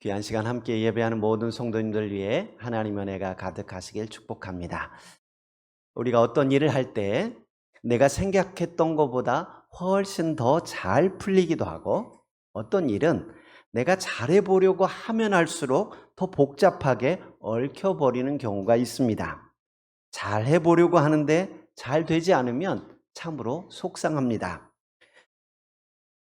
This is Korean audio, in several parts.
귀한 시간 함께 예배하는 모든 성도님들 위해 하나님의 은혜가 가득하시길 축복합니다. 우리가 어떤 일을 할 때 내가 생각했던 것보다 훨씬 더 잘 풀리기도 하고, 어떤 일은 내가 잘해보려고 하면 할수록 더 복잡하게 얽혀버리는 경우가 있습니다. 잘해보려고 하는데 잘 되지 않으면 참으로 속상합니다.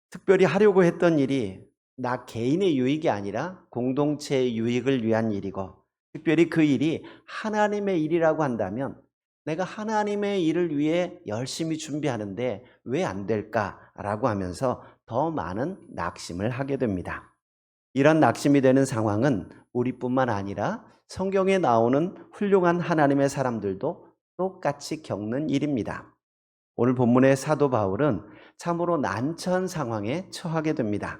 특별히 하려고 했던 일이 나 개인의 유익이 아니라 공동체의 유익을 위한 일이고, 특별히 그 일이 하나님의 일이라고 한다면 내가 하나님의 일을 위해 열심히 준비하는데 왜 안 될까라고 하면서 더 많은 낙심을 하게 됩니다. 이런 낙심이 되는 상황은 우리뿐만 아니라 성경에 나오는 훌륭한 하나님의 사람들도 똑같이 겪는 일입니다. 오늘 본문의 사도 바울은 참으로 난처한 상황에 처하게 됩니다.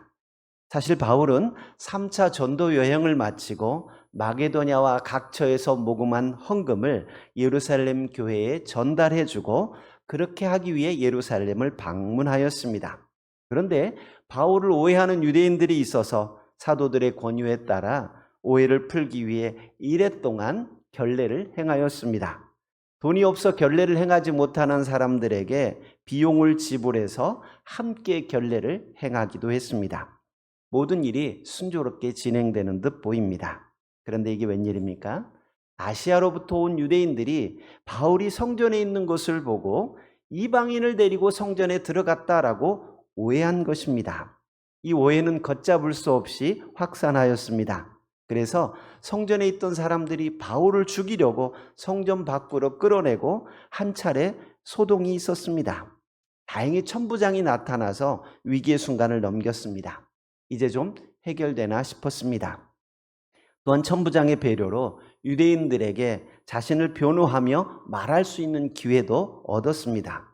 사실 바울은 3차 전도 여행을 마치고 마게도냐와 각처에서 모금한 헌금을 예루살렘 교회에 전달해주고, 그렇게 하기 위해 예루살렘을 방문하였습니다. 그런데 바울을 오해하는 유대인들이 있어서 사도들의 권유에 따라 오해를 풀기 위해 이래 동안 결례를 행하였습니다. 돈이 없어 결례를 행하지 못하는 사람들에게 비용을 지불해서 함께 결례를 행하기도 했습니다. 모든 일이 순조롭게 진행되는 듯 보입니다. 그런데 이게 웬일입니까? 아시아로부터 온 유대인들이 바울이 성전에 있는 것을 보고 이방인을 데리고 성전에 들어갔다라고 오해한 것입니다. 이 오해는 걷잡을 수 없이 확산하였습니다. 그래서 성전에 있던 사람들이 바울을 죽이려고 성전 밖으로 끌어내고 한 차례 소동이 있었습니다. 다행히 천부장이 나타나서 위기의 순간을 넘겼습니다. 이제 좀 해결되나 싶었습니다. 또한 천부장의 배려로 유대인들에게 자신을 변호하며 말할 수 있는 기회도 얻었습니다.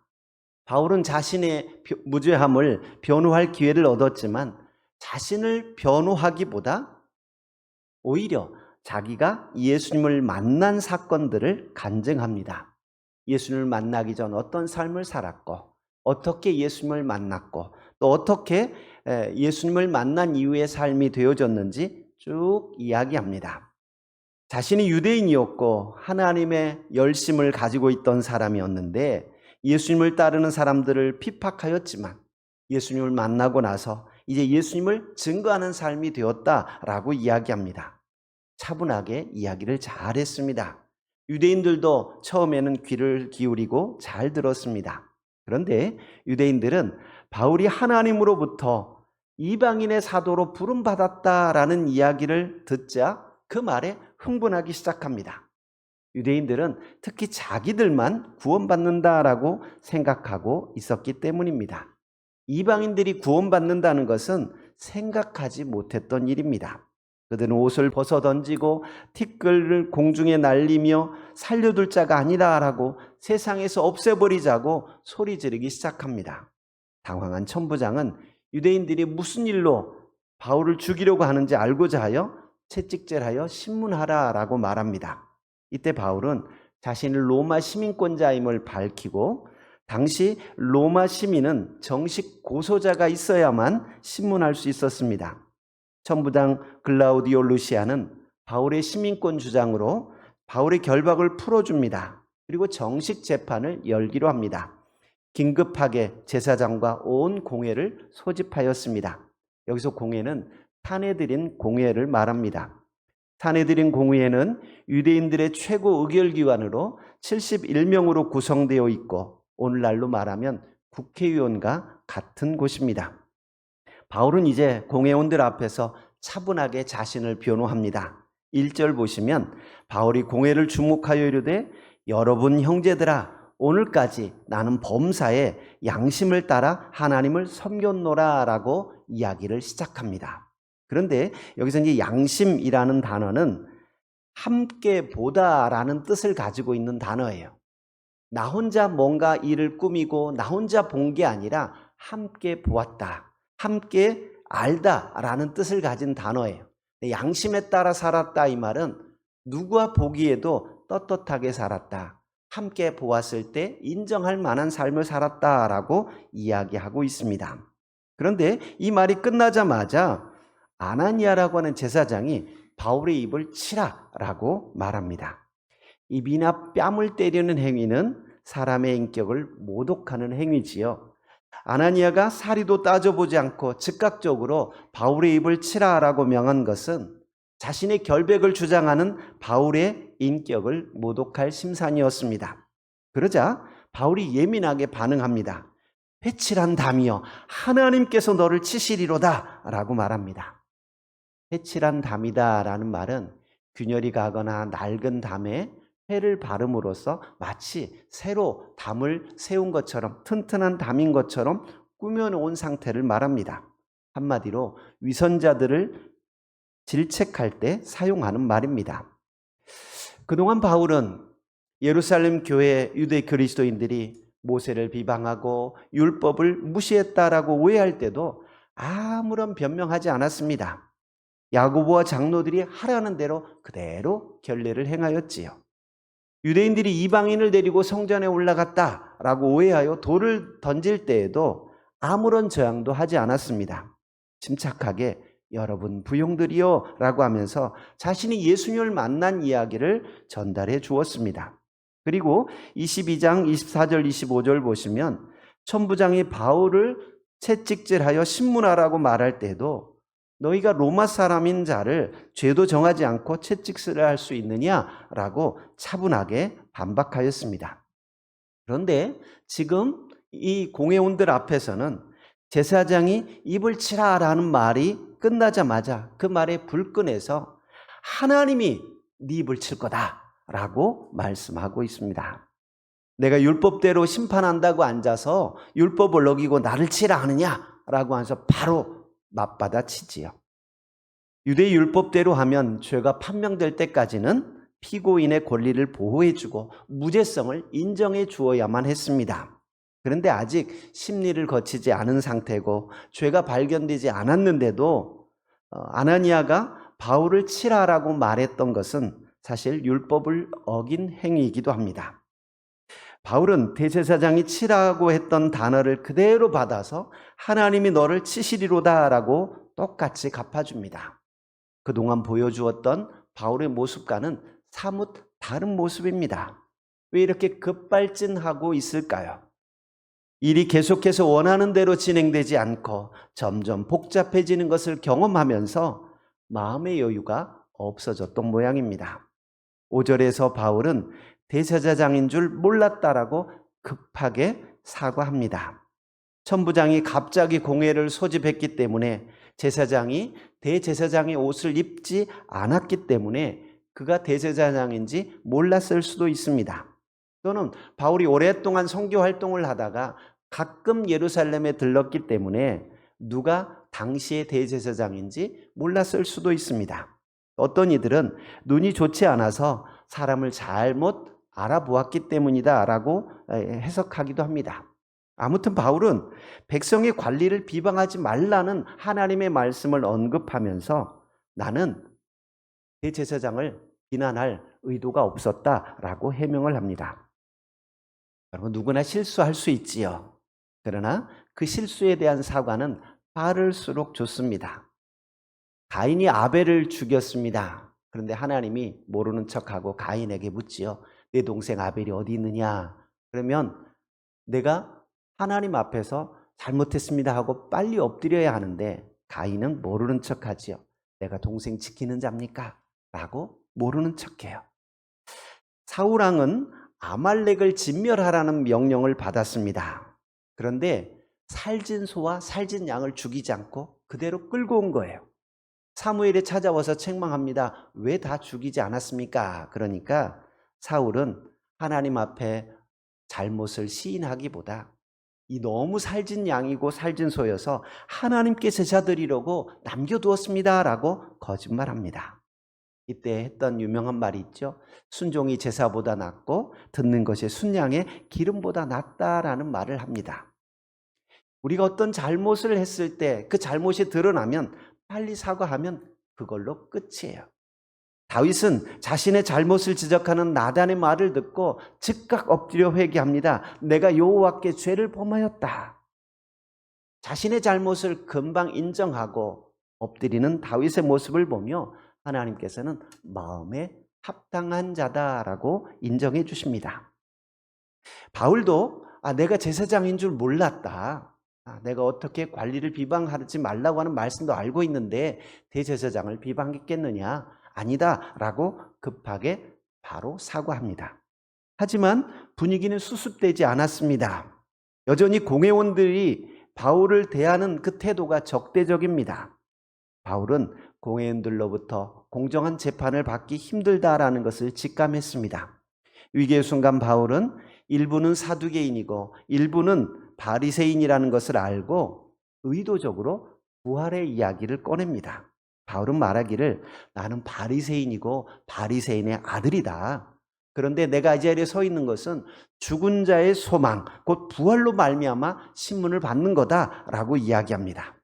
바울은 자신의 무죄함을 변호할 기회를 얻었지만 자신을 변호하기보다 오히려 자기가 예수님을 만난 사건들을 간증합니다. 예수님을 만나기 전 어떤 삶을 살았고, 어떻게 예수님을 만났고, 또 어떻게 예수님을 만난 이후의 삶이 되어졌는지 쭉 이야기합니다. 자신이 유대인이었고 하나님의 열심을 가지고 있던 사람이었는데 예수님을 따르는 사람들을 핍박하였지만 예수님을 만나고 나서 이제 예수님을 증거하는 삶이 되었다라고 이야기합니다. 차분하게 이야기를 잘했습니다. 유대인들도 처음에는 귀를 기울이고 잘 들었습니다. 그런데 유대인들은 바울이 하나님으로부터 이방인의 사도로 부름받았다라는 이야기를 듣자 그 말에 흥분하기 시작합니다. 유대인들은 특히 자기들만 구원받는다라고 생각하고 있었기 때문입니다. 이방인들이 구원받는다는 것은 생각하지 못했던 일입니다. 그들은 옷을 벗어 던지고 티끌을 공중에 날리며 살려둘 자가 아니다라고 세상에서 없애버리자고 소리 지르기 시작합니다. 당황한 천부장은 유대인들이 무슨 일로 바울을 죽이려고 하는지 알고자 하여 채찍질하여 신문하라라고 말합니다. 이때 바울은 자신을 로마 시민권자임을 밝히고, 당시 로마 시민은 정식 고소자가 있어야만 신문할 수 있었습니다. 천부장 글라우디오 루시아는 바울의 시민권 주장으로 바울의 결박을 풀어줍니다. 그리고 정식 재판을 열기로 합니다. 긴급하게 제사장과 온 공회를 소집하였습니다. 여기서 공회는 산헤드린 공회를 말합니다. 산헤드린 공회는 유대인들의 최고 의결기관으로 71명으로 구성되어 있고 오늘날로 말하면 국회의원과 같은 곳입니다. 바울은 이제 공회원들 앞에서 차분하게 자신을 변호합니다. 1절 보시면 바울이 공회를 주목하여 이르되 여러분 형제들아, 오늘까지 나는 범사에 양심을 따라 하나님을 섬겼노라라고 이야기를 시작합니다. 그런데 여기서 이제 양심이라는 단어는 함께 보다라는 뜻을 가지고 있는 단어예요. 나 혼자 뭔가 일을 꾸미고 나 혼자 본 게 아니라 함께 보았다, 함께 알다라는 뜻을 가진 단어예요. 양심에 따라 살았다 이 말은 누구와 보기에도 떳떳하게 살았다, 함께 보았을 때 인정할 만한 삶을 살았다라고 이야기하고 있습니다. 그런데 이 말이 끝나자마자 아나니아라고 하는 제사장이 바울의 입을 치라라고 말합니다. 입이나 뺨을 때리는 행위는 사람의 인격을 모독하는 행위지요. 아나니아가 사리도 따져보지 않고 즉각적으로 바울의 입을 치라라고 명한 것은 자신의 결백을 주장하는 바울의 인격을 모독할 심산이었습니다. 그러자 바울이 예민하게 반응합니다. 회칠한 담이여, 하나님께서 너를 치시리로다 라고 말합니다. 회칠한 담이다 라는 말은 균열이 가거나 낡은 담에 회를 바름으로써 마치 새로 담을 세운 것처럼, 튼튼한 담인 것처럼 꾸며놓은 상태를 말합니다. 한마디로 위선자들을 질책할 때 사용하는 말입니다. 그동안 바울은 예루살렘 교회 유대 그리스도인들이 모세를 비방하고 율법을 무시했다라고 오해할 때도 아무런 변명하지 않았습니다. 야고보와 장로들이 하라는 대로 그대로 결례를 행하였지요. 유대인들이 이방인을 데리고 성전에 올라갔다라고 오해하여 돌을 던질 때에도 아무런 저항도 하지 않았습니다. 침착하게 여러분 부용들이요 라고 하면서 자신이 예수님을 만난 이야기를 전달해 주었습니다. 그리고 22장 24절 25절 보시면 천부장이 바울을 채찍질하여 신문하라고 말할 때도 너희가 로마 사람인 자를 죄도 정하지 않고 채찍질을 할 수 있느냐라고 차분하게 반박하였습니다. 그런데 지금 이 공회원들 앞에서는 제사장이 입을 치라라는 말이 끝나자마자 그 말에 불끈해서 하나님이 네 입을 칠 거다라고 말씀하고 있습니다. 내가 율법대로 심판한다고 앉아서 율법을 어기고 나를 치라 하느냐라고 해서 바로 맞받아치지요. 유대 율법대로 하면 죄가 판명될 때까지는 피고인의 권리를 보호해주고 무죄성을 인정해 주어야만 했습니다. 그런데 아직 심리를 거치지 않은 상태고 죄가 발견되지 않았는데도 아나니아가 바울을 치라라고 말했던 것은 사실 율법을 어긴 행위이기도 합니다. 바울은 대제사장이 치라고 했던 단어를 그대로 받아서 하나님이 너를 치시리로다라고 똑같이 갚아줍니다. 그동안 보여주었던 바울의 모습과는 사뭇 다른 모습입니다. 왜 이렇게 급발진하고 있을까요? 일이 계속해서 원하는 대로 진행되지 않고 점점 복잡해지는 것을 경험하면서 마음의 여유가 없어졌던 모양입니다. 5절에서 바울은 대제사장인 줄 몰랐다라고 급하게 사과합니다. 천부장이 갑자기 공회를 소집했기 때문에 제사장이 대제사장의 옷을 입지 않았기 때문에 그가 대제사장인지 몰랐을 수도 있습니다. 또는 바울이 오랫동안 선교 활동을 하다가 가끔 예루살렘에 들렀기 때문에 누가 당시의 대제사장인지 몰랐을 수도 있습니다. 어떤 이들은 눈이 좋지 않아서 사람을 잘못 알아보았기 때문이다라고 해석하기도 합니다. 아무튼 바울은 백성의 관리를 비방하지 말라는 하나님의 말씀을 언급하면서 나는 대제사장을 비난할 의도가 없었다라고 해명을 합니다. 여러분 누구나 실수할 수 있지요. 그러나 그 실수에 대한 사과는 빠를수록 좋습니다. 가인이 아벨을 죽였습니다. 그런데 하나님이 모르는 척하고 가인에게 묻지요. 내 동생 아벨이 어디 있느냐? 그러면 내가 하나님 앞에서 잘못했습니다 하고 빨리 엎드려야 하는데 가인은 모르는 척하지요. 내가 동생 지키는 자입니까? 라고 모르는 척해요. 사울왕은 아말렉을 진멸하라는 명령을 받았습니다. 그런데 살진 소와 살진 양을 죽이지 않고 그대로 끌고 온 거예요. 사무엘이 찾아와서 책망합니다. 왜 다 죽이지 않았습니까? 그러니까 사울은 하나님 앞에 잘못을 시인하기보다 이 너무 살진 양이고 살진 소여서 하나님께 제사 드리려고 남겨두었습니다 라고 거짓말합니다. 이때 했던 유명한 말이 있죠. 순종이 제사보다 낫고 듣는 것이 순양의 기름보다 낫다라는 말을 합니다. 우리가 어떤 잘못을 했을 때 그 잘못이 드러나면 빨리 사과하면 그걸로 끝이에요. 다윗은 자신의 잘못을 지적하는 나단의 말을 듣고 즉각 엎드려 회개합니다. 내가 여호와께 죄를 범하였다. 자신의 잘못을 금방 인정하고 엎드리는 다윗의 모습을 보며 하나님께서는 마음에 합당한 자다라고 인정해 주십니다. 바울도 내가 제사장인 줄 몰랐다. 내가 어떻게 관리를 비방하지 말라고 하는 말씀도 알고 있는데 대제사장을 비방했겠느냐? 아니다 라고 급하게 바로 사과합니다. 하지만 분위기는 수습되지 않았습니다. 여전히 공회원들이 바울을 대하는 그 태도가 적대적입니다. 바울은 공회원들로부터 공정한 재판을 받기 힘들다라는 것을 직감했습니다. 위기의 순간 바울은 일부는 사두개인이고 일부는 바리새인이라는 것을 알고 의도적으로 부활의 이야기를 꺼냅니다. 바울은 말하기를 나는 바리새인이고 바리새인의 아들이다. 그런데 내가 이 자리에 서 있는 것은 죽은 자의 소망, 곧 부활로 말미암아 신문을 받는 거다라고 이야기합니다.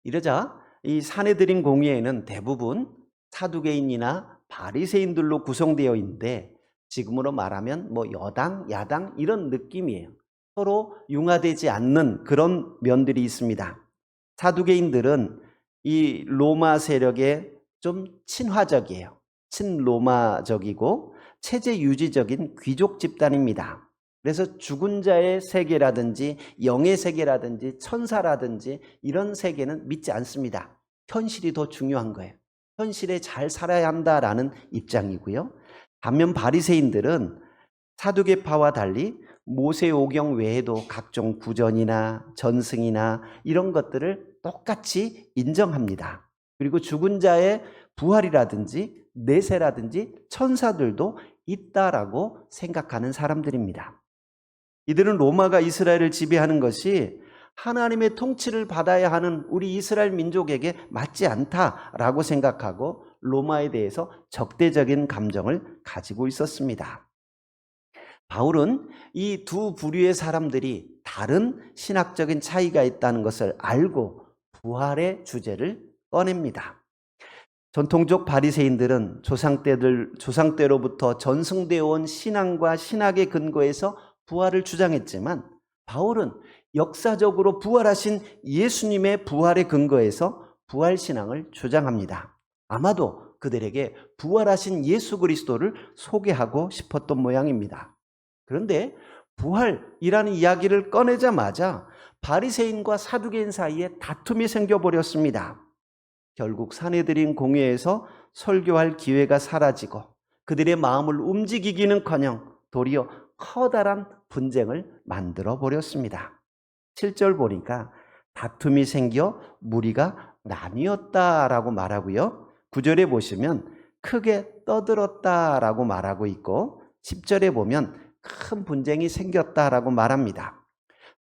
이러자 이 사내들인 공회에는 대부분 사두개인이나 바리새인들로 구성되어 있는데 지금으로 말하면 여당, 야당 이런 느낌이에요. 서로 융화되지 않는 그런 면들이 있습니다. 사두개인들은 이 로마 세력에 좀 친화적이에요. 친로마적이고 체제 유지적인 귀족 집단입니다. 그래서 죽은 자의 세계라든지 영의 세계라든지 천사라든지 이런 세계는 믿지 않습니다. 현실이 더 중요한 거예요. 현실에 잘 살아야 한다라는 입장이고요. 반면 바리새인들은 사두개파와 달리 모세오경 외에도 각종 구전이나 전승이나 이런 것들을 똑같이 인정합니다. 그리고 죽은 자의 부활이라든지 내세라든지 천사들도 있다라고 생각하는 사람들입니다. 이들은 로마가 이스라엘을 지배하는 것이 하나님의 통치를 받아야 하는 우리 이스라엘 민족에게 맞지 않다라고 생각하고 로마에 대해서 적대적인 감정을 가지고 있었습니다. 바울은 이 두 부류의 사람들이 다른 신학적인 차이가 있다는 것을 알고 부활의 주제를 꺼냅니다. 전통적 바리새인들은 조상때로부터 전승되어 온 신앙과 신학의 근거에서 부활을 주장했지만 바울은 역사적으로 부활하신 예수님의 부활의 근거에서 부활신앙을 주장합니다. 아마도 그들에게 부활하신 예수 그리스도를 소개하고 싶었던 모양입니다. 그런데 부활이라는 이야기를 꺼내자마자 바리새인과 사두개인 사이에 다툼이 생겨버렸습니다. 결국 사내들인 공회에서 설교할 기회가 사라지고 그들의 마음을 움직이기는커녕 도리어 커다란 분쟁을 만들어 버렸습니다. 7절 보니까 다툼이 생겨 무리가 나뉘었다라고 말하고요. 9절에 보시면 크게 떠들었다라고 말하고 있고 10절에 보면 큰 분쟁이 생겼다라고 말합니다.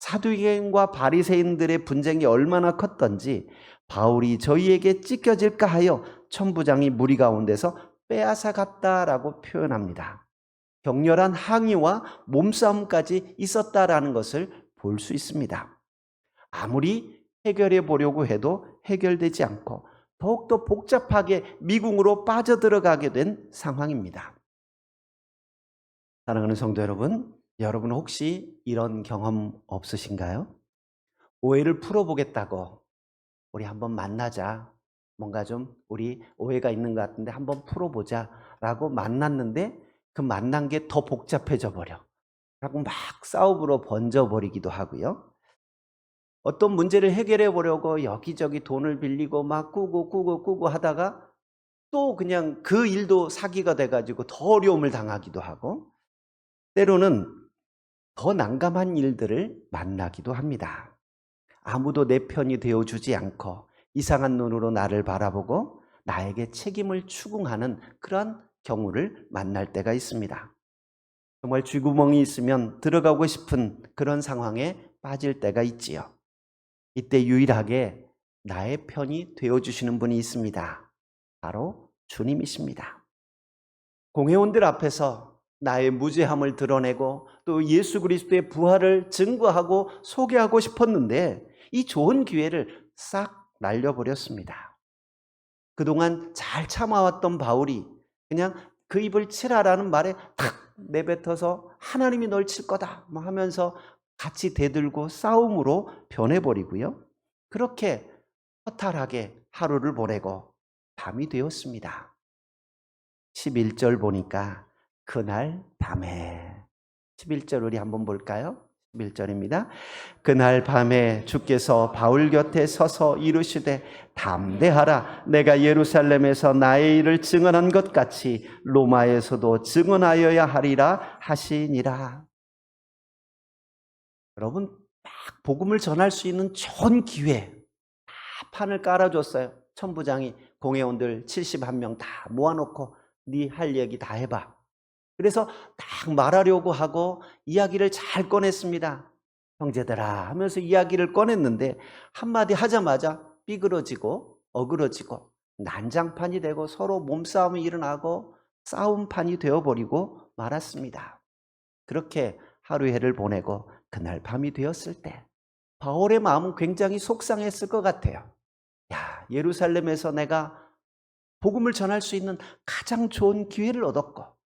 사두개인과 바리새인들의 분쟁이 얼마나 컸던지 바울이 저희에게 찢겨질까 하여 천부장이 무리 가운데서 빼앗아 갔다라고 표현합니다. 격렬한 항의와 몸싸움까지 있었다라는 것을 볼 수 있습니다. 아무리 해결해 보려고 해도 해결되지 않고 더욱더 복잡하게 미궁으로 빠져들어가게 된 상황입니다. 사랑하는 성도 여러분, 여러분 혹시 이런 경험 없으신가요? 오해를 풀어보겠다고 우리 한번 만나자. 뭔가 좀 우리 오해가 있는 것 같은데 한번 풀어보자 라고 만났는데 그 만난 게 더 복잡해져 버려. 라고 막 싸움으로 번져버리기도 하고요. 어떤 문제를 해결해 보려고 여기저기 돈을 빌리고 막 꾸고 하다가 또 그냥 그 일도 사기가 돼가지고 더 어려움을 당하기도 하고 때로는 더 난감한 일들을 만나기도 합니다. 아무도 내 편이 되어주지 않고 이상한 눈으로 나를 바라보고 나에게 책임을 추궁하는 그런 경우를 만날 때가 있습니다. 정말 쥐구멍이 있으면 들어가고 싶은 그런 상황에 빠질 때가 있지요. 이때 유일하게 나의 편이 되어주시는 분이 있습니다. 바로 주님이십니다. 공회원들 앞에서 나의 무죄함을 드러내고 또 예수 그리스도의 부활을 증거하고 소개하고 싶었는데 이 좋은 기회를 싹 날려버렸습니다. 그동안 잘 참아왔던 바울이 그냥 그 입을 치라라는 말에 탁 내뱉어서 하나님이 널 칠 거다 하면서 같이 대들고 싸움으로 변해버리고요. 그렇게 허탈하게 하루를 보내고 밤이 되었습니다. 11절 보니까 그날 밤에 11절 우리 한번 볼까요? 11절입니다. 그날 밤에 주께서 바울 곁에 서서 이르시되 담대하라 내가 예루살렘에서 나의 일을 증언한 것 같이 로마에서도 증언하여야 하리라 하시니라. 여러분 막 복음을 전할 수 있는 좋은 기회 다 판을 깔아줬어요. 천부장이 공회원들 71명 다 모아놓고 네 할 얘기 다 해봐. 그래서 딱 말하려고 하고 이야기를 잘 꺼냈습니다. 형제들아 하면서 이야기를 꺼냈는데 한마디 하자마자 삐그러지고 어그러지고 난장판이 되고 서로 몸싸움이 일어나고 싸움판이 되어버리고 말았습니다. 그렇게 하루 해를 보내고 그날 밤이 되었을 때 바울의 마음은 굉장히 속상했을 것 같아요. 야, 예루살렘에서 내가 복음을 전할 수 있는 가장 좋은 기회를 얻었고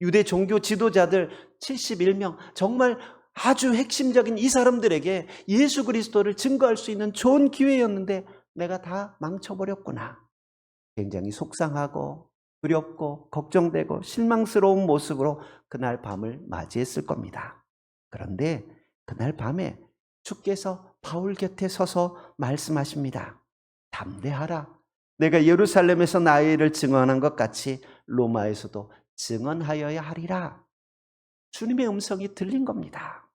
유대 종교 지도자들 71명 정말 아주 핵심적인 이 사람들에게 예수 그리스도를 증거할 수 있는 좋은 기회였는데 내가 다 망쳐버렸구나. 굉장히 속상하고 두렵고 걱정되고 실망스러운 모습으로 그날 밤을 맞이했을 겁니다. 그런데 그날 밤에 주께서 바울 곁에 서서 말씀하십니다. 담대하라. 내가 예루살렘에서 나의 일을 증언한 것 같이 로마에서도 증언하여야 하리라. 주님의 음성이 들린 겁니다.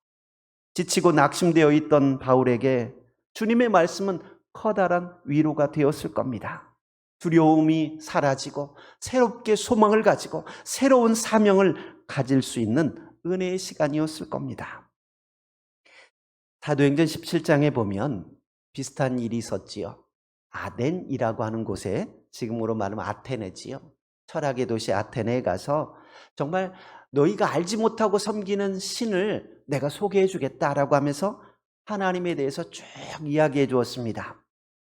지치고 낙심되어 있던 바울에게 주님의 말씀은 커다란 위로가 되었을 겁니다. 두려움이 사라지고 새롭게 소망을 가지고 새로운 사명을 가질 수 있는 은혜의 시간이었을 겁니다. 사도행전 17장에 보면 비슷한 일이 있었지요. 아덴이라고 하는 곳에 지금으로 말하면 아테네지요. 철학의 도시 아테네에 가서 정말 너희가 알지 못하고 섬기는 신을 내가 소개해 주겠다라고 하면서 하나님에 대해서 쭉 이야기해 주었습니다.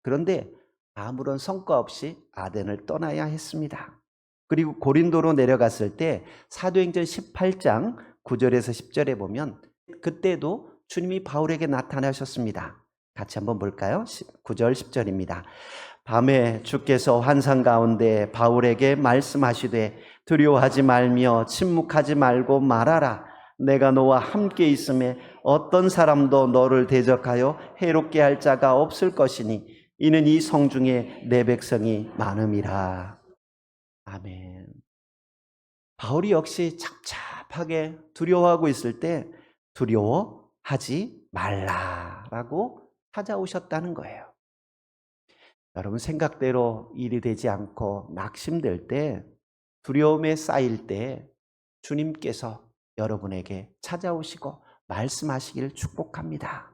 그런데 아무런 성과 없이 아덴을 떠나야 했습니다. 그리고 고린도로 내려갔을 때 사도행전 18장 9절에서 10절에 보면 그때도 주님이 바울에게 나타나셨습니다. 같이 한번 볼까요? 9절 10절입니다. 밤에 주께서 환상 가운데 바울에게 말씀하시되 두려워하지 말며 침묵하지 말고 말하라. 내가 너와 함께 있음에 어떤 사람도 너를 대적하여 해롭게 할 자가 없을 것이니 이는 이 성중에 내 백성이 많음이라. 아멘. 바울이 역시 착잡하게 두려워하고 있을 때 두려워하지 말라라고 찾아오셨다는 거예요. 여러분 생각대로 일이 되지 않고 낙심될 때 두려움에 쌓일 때 주님께서 여러분에게 찾아오시고 말씀하시기를 축복합니다.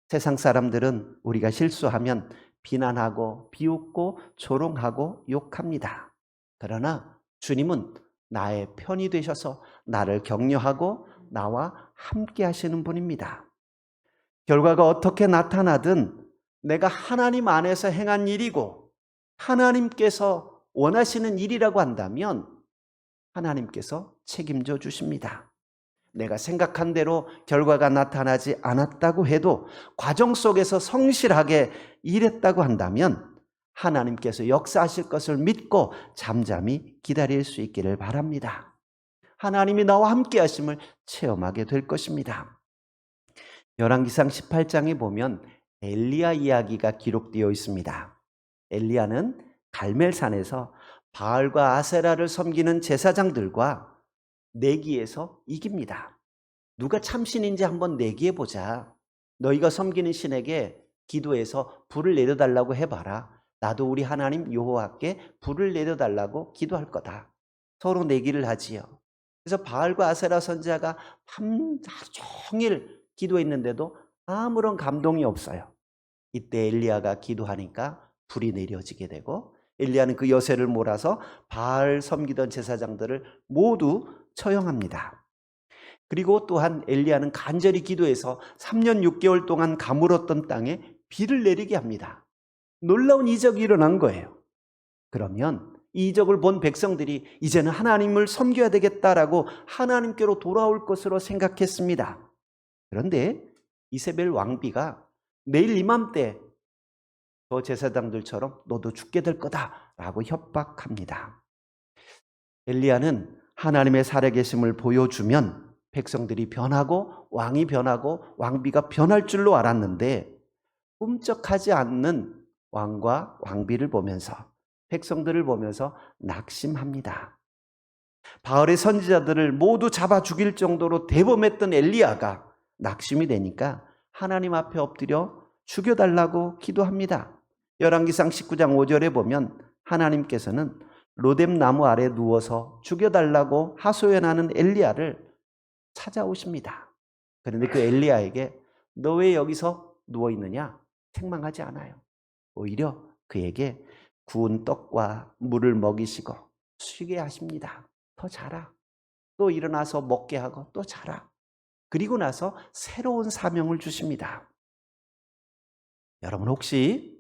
세상 사람들은 우리가 실수하면 비난하고 비웃고 조롱하고 욕합니다. 그러나 주님은 나의 편이 되셔서 나를 격려하고 나와 함께 하시는 분입니다. 결과가 어떻게 나타나든 내가 하나님 안에서 행한 일이고 하나님께서 원하시는 일이라고 한다면 하나님께서 책임져 주십니다. 내가 생각한 대로 결과가 나타나지 않았다고 해도 과정 속에서 성실하게 일했다고 한다면 하나님께서 역사하실 것을 믿고 잠잠히 기다릴 수 있기를 바랍니다. 하나님이 나와 함께 하심을 체험하게 될 것입니다. 열왕기상 18장에 보면 엘리야 이야기가 기록되어 있습니다. 엘리야는 갈멜산에서 바알과 아세라를 섬기는 제사장들과 내기에서 이깁니다. 누가 참신인지 한번 내기해보자. 너희가 섬기는 신에게 기도해서 불을 내려달라고 해봐라. 나도 우리 하나님 여호와께 불을 내려달라고 기도할 거다. 서로 내기를 하지요. 그래서 바알과 아세라 선지자가 하루 종일 기도했는데도 아무런 감동이 없어요. 이때 엘리야가 기도하니까 불이 내려지게 되고 엘리야는 그 여세를 몰아서 바알 섬기던 제사장들을 모두 처형합니다. 그리고 또한 엘리야는 간절히 기도해서 3년 6개월 동안 가물었던 땅에 비를 내리게 합니다. 놀라운 이적이 일어난 거예요. 그러면 이 이적을 본 백성들이 이제는 하나님을 섬겨야 되겠다라고 하나님께로 돌아올 것으로 생각했습니다. 그런데 이세벨 왕비가 내일 이맘때 저 제사장들처럼 너도 죽게 될 거다라고 협박합니다. 엘리야는 하나님의 살아계심을 보여주면 백성들이 변하고 왕이 변하고 왕비가 변할 줄로 알았는데 꿈쩍하지 않는 왕과 왕비를 보면서 백성들을 보면서 낙심합니다. 바알의 선지자들을 모두 잡아 죽일 정도로 대범했던 엘리야가 낙심이 되니까 하나님 앞에 엎드려 죽여달라고 기도합니다. 열왕기상 19장 5절에 보면 하나님께서는 로뎀 나무 아래 누워서 죽여달라고 하소연하는 엘리야를 찾아오십니다. 그런데 그 엘리야에게 너 왜 여기서 누워있느냐 책망하지 않아요. 오히려 그에게 구운 떡과 물을 먹이시고 쉬게 하십니다. 더 자라. 또 일어나서 먹게 하고 또 자라. 그리고 나서 새로운 사명을 주십니다. 여러분 혹시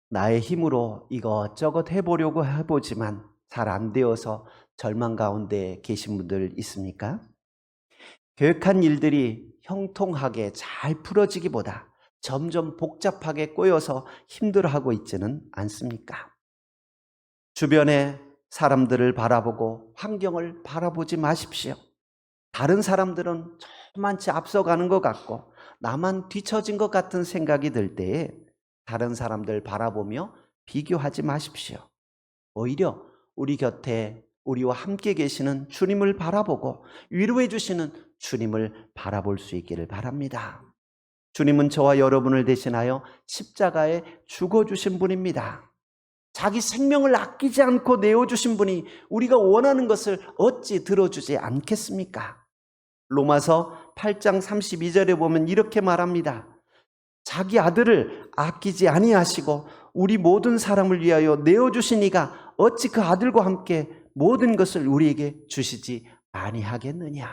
나의 힘으로 이것저것 해보려고 해보지만 잘 안 되어서 절망 가운데 계신 분들 있습니까? 계획한 일들이 형통하게 잘 풀어지기보다 점점 복잡하게 꼬여서 힘들어하고 있지는 않습니까? 주변의 사람들을 바라보고 환경을 바라보지 마십시오. 다른 사람들은 저만치 앞서가는 것 같고 나만 뒤처진 것 같은 생각이 들 때에 다른 사람들 바라보며 비교하지 마십시오. 오히려 우리 곁에 우리와 함께 계시는 주님을 바라보고 위로해 주시는 주님을 바라볼 수 있기를 바랍니다. 주님은 저와 여러분을 대신하여 십자가에 죽어주신 분입니다. 자기 생명을 아끼지 않고 내어주신 분이 우리가 원하는 것을 어찌 들어주지 않겠습니까? 로마서 8장 32절에 보면 이렇게 말합니다. 자기 아들을 아끼지 아니하시고 우리 모든 사람을 위하여 내어주시니가 어찌 그 아들과 함께 모든 것을 우리에게 주시지 아니하겠느냐.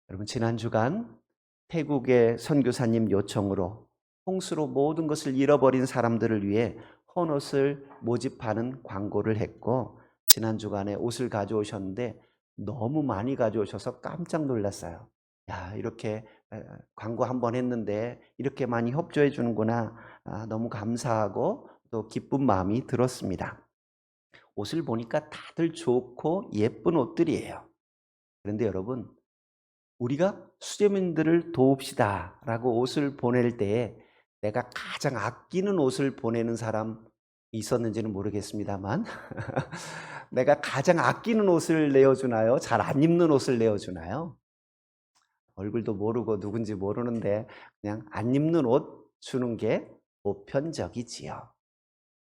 여러분 지난 주간 태국의 선교사님 요청으로 홍수로 모든 것을 잃어버린 사람들을 위해 헌옷을 모집하는 광고를 했고 지난 주간에 옷을 가져오셨는데 너무 많이 가져오셔서 깜짝 놀랐어요. 야, 이렇게 광고 한번 했는데 이렇게 많이 협조해 주는구나. 너무 감사하고 또 기쁜 마음이 들었습니다. 옷을 보니까 다들 좋고 예쁜 옷들이에요. 그런데 여러분 우리가 수재민들을 도웁시다 라고 옷을 보낼 때에 내가 가장 아끼는 옷을 보내는 사람 있었는지는 모르겠습니다만 내가 가장 아끼는 옷을 내어주나요? 잘 안 입는 옷을 내어주나요? 얼굴도 모르고 누군지 모르는데 그냥 안 입는 옷 주는 게 보편적이지요.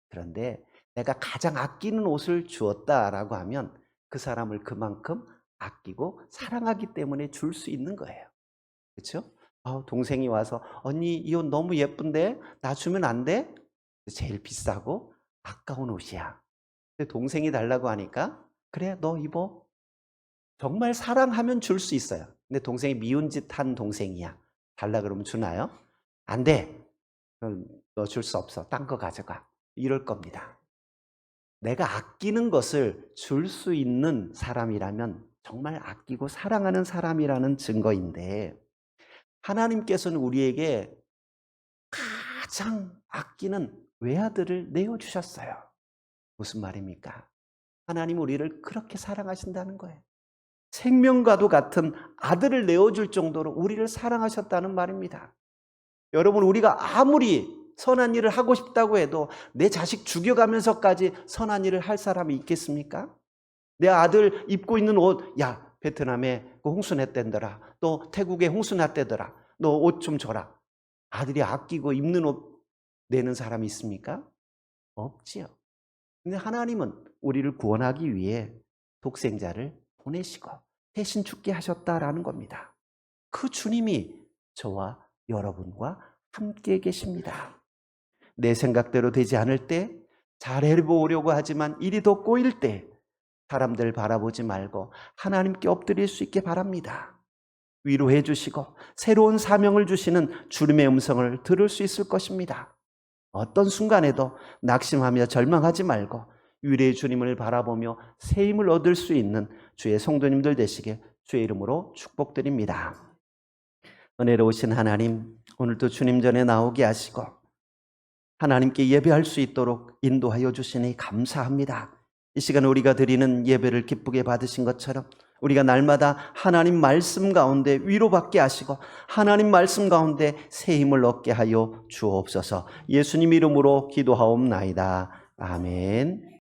그런데 내가 가장 아끼는 옷을 주었다라고 하면 그 사람을 그만큼 아끼고 사랑하기 때문에 줄 수 있는 거예요. 그렇죠? 동생이 와서 언니 이 옷 너무 예쁜데 나 주면 안 돼? 제일 비싸고 아까운 옷이야. 근데 동생이 달라고 하니까 그래 너 입어. 정말 사랑하면 줄 수 있어요. 근데 동생이 미운 짓 한 동생이야. 달라 그러면 주나요? 안 돼. 너 줄 수 없어. 딴 거 가져가. 이럴 겁니다. 내가 아끼는 것을 줄 수 있는 사람이라면 정말 아끼고 사랑하는 사람이라는 증거인데 하나님께서는 우리에게 가장 아끼는 외아들을 내어주셨어요. 무슨 말입니까? 하나님 우리를 그렇게 사랑하신다는 거예요. 생명과도 같은 아들을 내어줄 정도로 우리를 사랑하셨다는 말입니다. 여러분 우리가 아무리 선한 일을 하고 싶다고 해도 내 자식 죽여가면서까지 선한 일을 할 사람이 있겠습니까? 내 아들 입고 있는 옷, 야 베트남에 그 홍수 냈댄더라. 또 태국에 홍수 났대더라. 너 옷 좀 줘라. 아들이 아끼고 입는 옷 내는 사람이 있습니까? 없지요. 근데 하나님은 우리를 구원하기 위해 독생자를 보내시고 대신 죽게 하셨다라는 겁니다. 그 주님이 저와 여러분과 함께 계십니다. 내 생각대로 되지 않을 때, 잘해보려고 하지만 일이 더 꼬일 때 사람들 바라보지 말고 하나님께 엎드릴 수 있게 바랍니다. 위로해 주시고 새로운 사명을 주시는 주님의 음성을 들을 수 있을 것입니다. 어떤 순간에도 낙심하며 절망하지 말고 위로의 주님을 바라보며 새 힘을 얻을 수 있는 주의 성도님들 되시길 주의 이름으로 축복드립니다. 은혜로우신 하나님, 오늘도 주님 전에 나오게 하시고 하나님께 예배할 수 있도록 인도하여 주시니 감사합니다. 이 시간 우리가 드리는 예배를 기쁘게 받으신 것처럼 우리가 날마다 하나님 말씀 가운데 위로받게 하시고 하나님 말씀 가운데 새 힘을 얻게 하여 주옵소서. 예수님 이름으로 기도하옵나이다. 아멘.